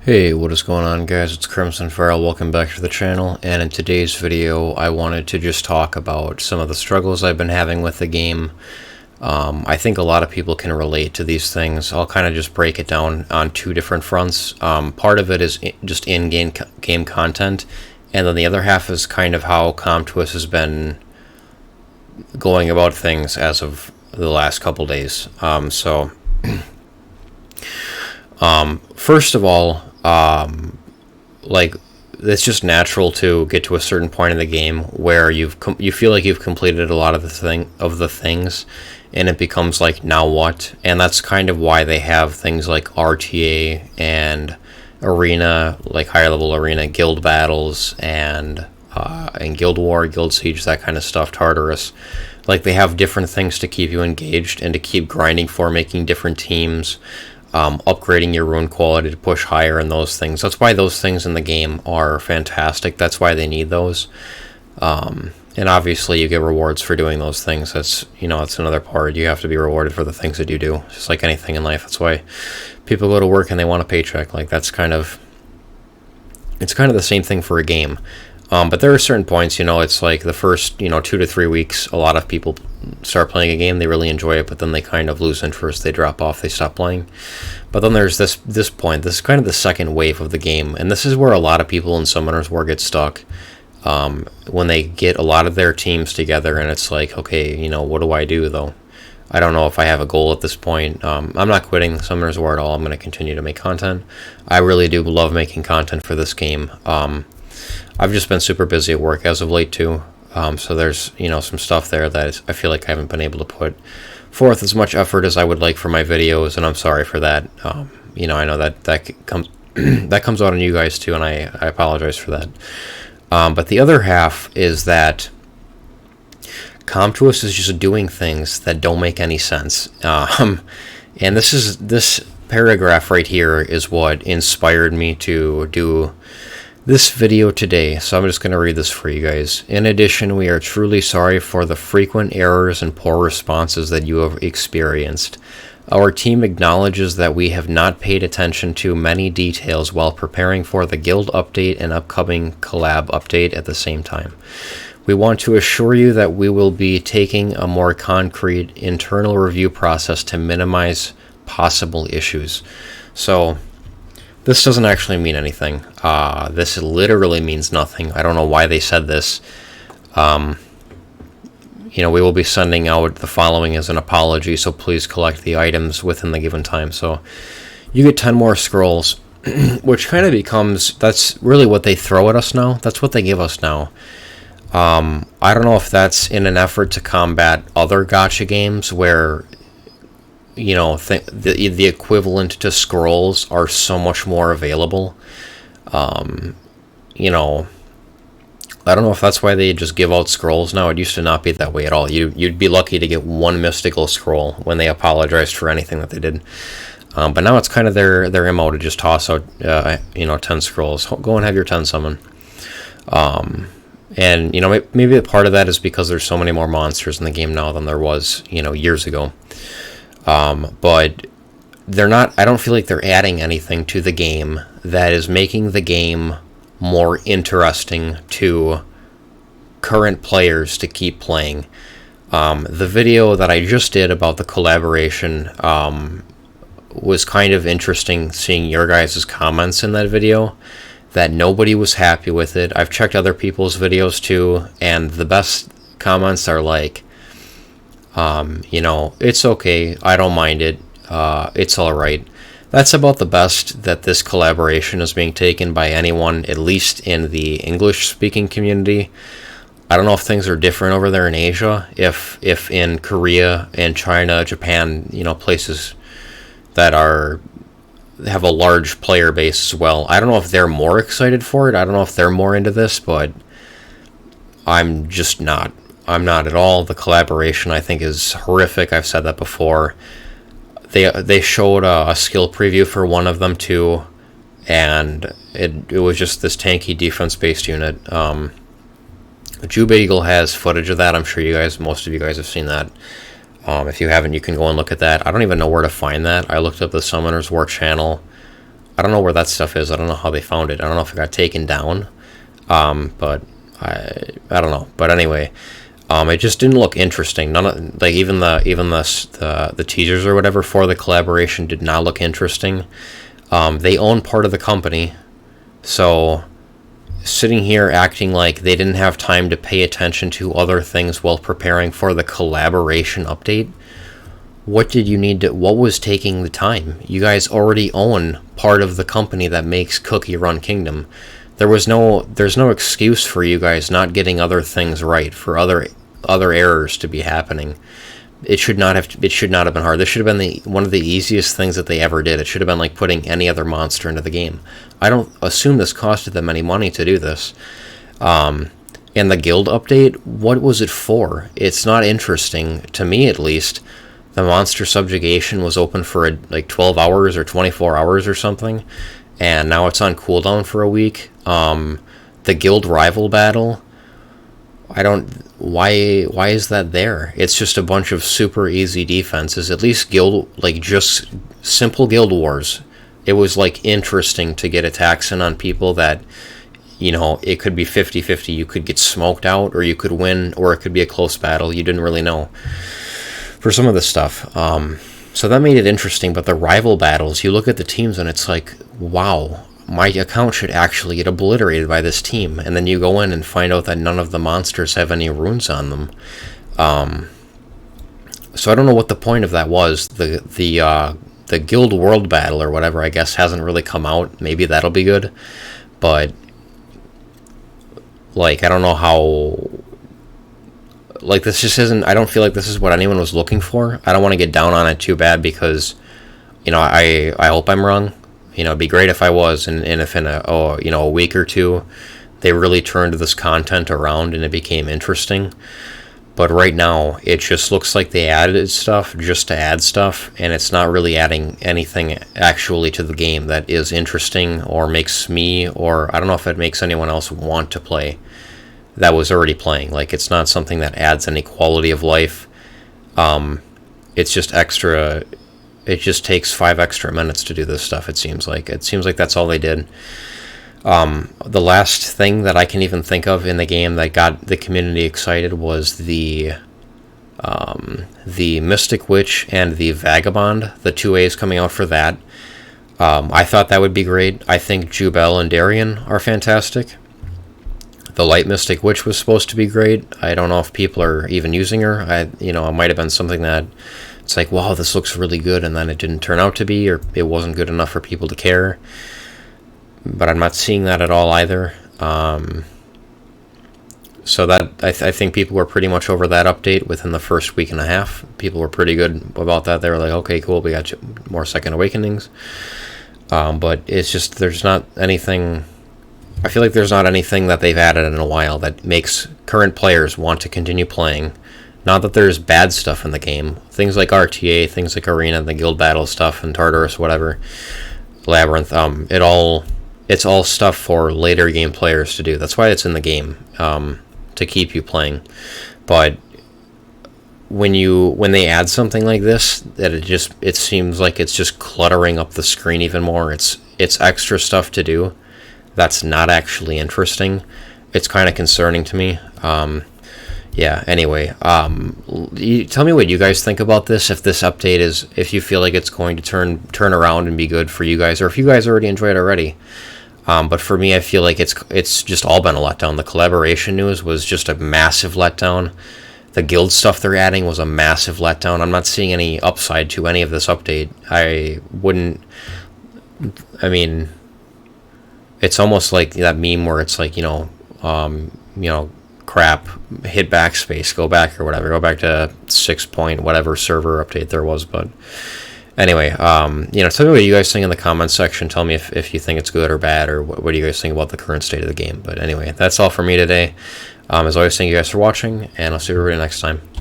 Hey, what is going on, guys? It's Crimson Feral. Welcome back to the channel, and in today's video I wanted to just talk about some of the struggles I've been having with the game. I think a lot of people can relate to these things. I'll kind of just break it down on two different fronts. Part of it is just in-game game content, and then the other half is kind of how Com2us has been going about things as of the last couple days. First of all, like, it's just natural to get to a certain point in the game where you feel like you've completed a lot of the things, and it becomes like, now what? And that's kind of why they have things like RTA and arena, like higher level arena, guild battles, and Guild War, Guild Siege, that kind of stuff, Tartarus. Like, they have different things to keep you engaged and to keep grinding for, making different teams, upgrading your rune quality to push higher, and those things. That's why those things in the game are fantastic. That's why they need those. And obviously you get rewards for doing those things. That's another part. You have to be rewarded for the things that you do, just like anything in life. That's why people go to work and they want a paycheck. Like, it's kind of the same thing for a game. But there are certain points, it's like the first, 2 to 3 weeks, a lot of people start playing a game, they really enjoy it, but then they kind of lose interest, they drop off, they stop playing. But then there's this point, this is kind of the second wave of the game, and this is where a lot of people in Summoners War get stuck. When they get a lot of their teams together, and it's like, okay, what do I do, though? I don't know if I have a goal at this point. I'm not quitting Summoners War at all. I'm going to continue to make content. I really do love making content for this game. I've just been super busy at work as of late too, so there's some stuff there that I feel like I haven't been able to put forth as much effort as I would like for my videos, and I'm sorry for that. I know that comes that comes out on you guys too, and I apologize for that. But the other half is that Com2us is just doing things that don't make any sense, and this paragraph right here is what inspired me to do this video today, so I'm just going to read this for you guys. In addition, we are truly sorry for the frequent errors and poor responses that you have experienced. Our team acknowledges that we have not paid attention to many details while preparing for the guild update and upcoming collab update at the same time. We want to assure you that we will be taking a more concrete internal review process to minimize possible issues. So this doesn't actually mean anything. This literally means nothing. I don't know why they said this. We will be sending out the following as an apology, so please collect the items within the given time. So you get 10 more scrolls, which kind of becomes, that's really what they throw at us now. That's what they give us now. I don't know if that's in an effort to combat other gacha games where the equivalent to scrolls are so much more available. I don't know if that's why they just give out scrolls now. It used to not be that way at all. You'd be lucky to get one mystical scroll when they apologized for anything that they did. But now it's kind of their MO to just toss out 10 scrolls. Go and have your 10 summon. And maybe a part of that is because there's so many more monsters in the game now than there was years ago. But they're not, I don't feel like they're adding anything to the game that is making the game more interesting to current players to keep playing. The video that I just did about the collaboration was kind of interesting, seeing your guys' comments in that video, that nobody was happy with it. I've checked other people's videos too, and the best comments are like, it's okay, I don't mind it, it's alright. That's about the best that this collaboration is being taken by anyone, at least in the English-speaking community. I don't know if things are different over there in Asia, if in Korea and China, Japan, places that have a large player base as well. I don't know if they're more excited for it, I don't know if they're more into this, but I'm just not. I'm not at all. The collaboration, I think, is horrific. I've said that before. They showed a skill preview for one of them too, and it was just this tanky defense-based unit. Jube Eagle has footage of that. I'm sure most of you guys have seen that. If you haven't, you can go and look at that. I don't even know where to find that. I looked up the Summoners War channel I don't know where that stuff is. I don't know how they found it. I don't know if it got taken down. But I don't know. But anyway, it just didn't look interesting. None of, like, even the teasers or whatever for the collaboration did not look interesting. They own part of the company, so sitting here acting like they didn't have time to pay attention to other things while preparing for the collaboration update. What did you need to, what was taking the time? You guys already own part of the company that makes Cookie Run Kingdom. There's no excuse for you guys not getting other things right, for other errors to be happening. It should not have been hard. This should have been one of the easiest things that they ever did. It should have been like putting any other monster into the game. I don't assume this costed them any money to do this. And the guild update, what was it for? It's not interesting, to me at least. The monster subjugation was open for like 12 hours or 24 hours or something, and now it's on cooldown for a week. The guild rival battle, why is that there? It's just a bunch of super easy defenses. At least just simple guild wars. It was like interesting to get attacks in on people that, it could be 50-50. You could get smoked out, or you could win, or it could be a close battle. You didn't really know for some of the stuff. So that made it interesting. But the rival battles, you look at the teams and it's like, wow, my account should actually get obliterated by this team. And then you go in and find out that none of the monsters have any runes on them. So I don't know what the point of that was. The guild world battle or whatever, I guess, hasn't really come out. Maybe that'll be good. But like, I don't know how, like, this just isn't, I don't feel like this is what anyone was looking for. I don't want to get down on it too bad because, I hope I'm wrong. It'd be great if I was, and if in a week or two they really turned this content around and it became interesting. But right now, it just looks like they added stuff just to add stuff, and it's not really adding anything actually to the game that is interesting or makes me, or I don't know if it makes anyone else want to play that was already playing. Like, it's not something that adds any quality of life. It's just extra. It just takes 5 extra minutes to do this stuff, it seems like. It seems like that's all they did. The last thing that I can even think of in the game that got the community excited was the Mystic Witch and the Vagabond, the 2As coming out for that. I thought that would be great. I think Jubel and Darien are fantastic. The Light Mystic Witch was supposed to be great. I don't know if people are even using her. It might have been something that it's like, wow, this looks really good, and then it didn't turn out to be, or it wasn't good enough for people to care. But I'm not seeing that at all either. So that I think people were pretty much over that update within the first week and a half. People were pretty good about that. They were like, okay, cool, we got more Second Awakenings. But it's just, there's not anything, I feel like there's not anything that they've added in a while that makes current players want to continue playing. Not that there's bad stuff in the game. Things like RTA, things like Arena, the guild battle stuff, and Tartarus, whatever, Labyrinth, it's all stuff for later game players to do. That's why it's in the game, to keep you playing. But when they add something like this, that it seems like it's just cluttering up the screen even more. It's extra stuff to do that's not actually interesting. It's kind of concerning to me. Yeah, anyway, tell me what you guys think about this. If this update if you feel like it's going to turn around and be good for you guys, or if you guys already enjoyed it already. But for me, I feel like it's just all been a letdown. The collaboration news was just a massive letdown. The guild stuff they're adding was a massive letdown. I'm not seeing any upside to any of this update. It's almost like that meme where it's like, crap, hit backspace, go back or whatever, go back to 6 point whatever server update there was. But anyway, tell me what you guys think in the comments section. Tell me if you think it's good or bad, or what do you guys think about the current state of the game. But anyway, that's all for me today. As always, thank you guys for watching, and I'll see everybody next time.